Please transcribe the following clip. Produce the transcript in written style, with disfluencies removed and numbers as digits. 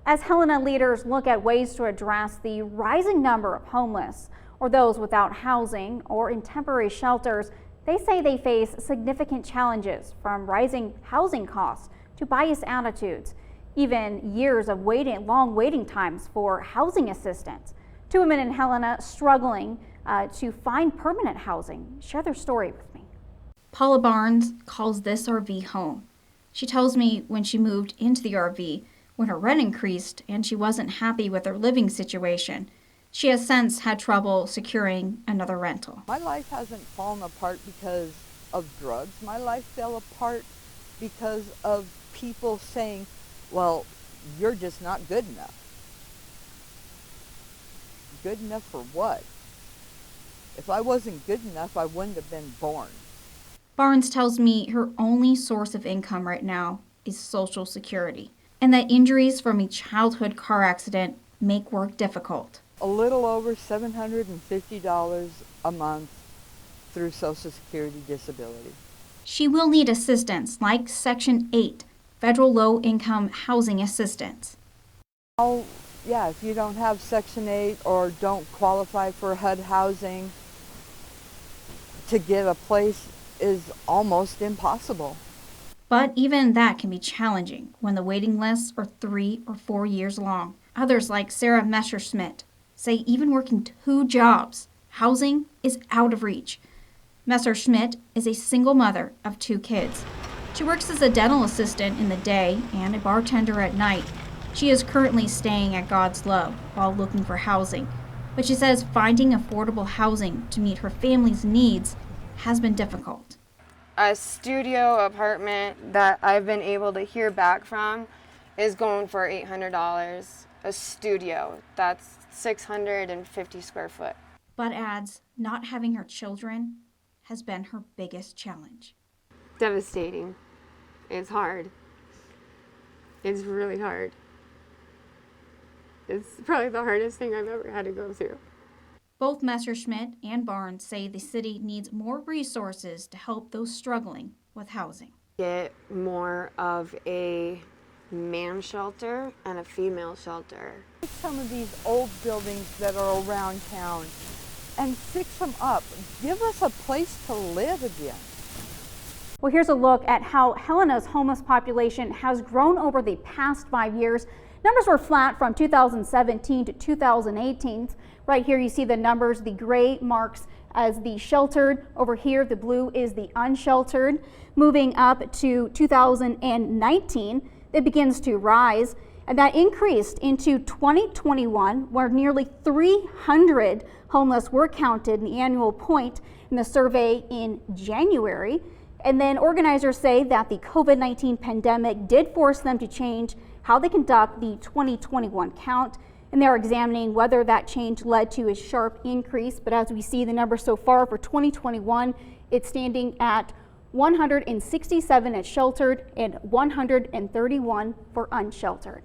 As Helena leaders look at ways to address the rising number of homeless or those without housing or in temporary shelters, they say they face significant challenges, from rising housing costs to biased attitudes, even years of long waiting times for housing assistance. Two women in Helena struggling to find permanent housing share their story with me. Paula Barnes calls this RV home. She tells me when she moved into the RV, when her rent increased and she wasn't happy with her living situation, she has since had trouble securing another rental. My life hasn't fallen apart because of drugs. My life fell apart because of people saying, well, you're just not good enough. Good enough for what? If I wasn't good enough, I wouldn't have been born. Barnes tells me her only source of income right now is Social Security, and that injuries from a childhood car accident make work difficult. A little over $750 a month through Social Security disability. She will need assistance like Section 8, Federal Low-Income Housing Assistance. If you don't have Section 8 or don't qualify for HUD housing, to get a place is almost impossible. But even that can be challenging when the waiting lists are 3 or 4 years long. Others, like Sarah Messerschmidt, say even working 2 jobs, housing is out of reach. Messerschmidt is a single mother of 2 kids. She works as a dental assistant in the day and a bartender at night. She is currently staying at God's Love while looking for housing, but she says finding affordable housing to meet her family's needs has been difficult. A studio apartment that I've been able to hear back from is going for $800. A studio, that's 650 square foot. But adds not having her children has been her biggest challenge. Devastating. It's hard. It's really hard. It's probably the hardest thing I've ever had to go through. Both Messerschmidt and Barnes say the city needs more resources to help those struggling with housing. Get more of a man shelter and a female shelter. Take some of these old buildings that are around town and fix them up. Give us a place to live again. Well, here's a look at how Helena's homeless population has grown over the past 5 years. Numbers were flat from 2017 to 2018. Right here you see the numbers. The gray marks as the sheltered. Over here the blue is the unsheltered. Moving up to 2019, it begins to rise, and that increased into 2021, where nearly 300 homeless were counted in the annual point in the survey in January. And then organizers say that the COVID-19 pandemic did force them to change how they conduct the 2021 count, and they're examining whether that change led to a sharp increase. But as we see the numbers so far for 2021, it's standing at 167 at sheltered and 131 for unsheltered.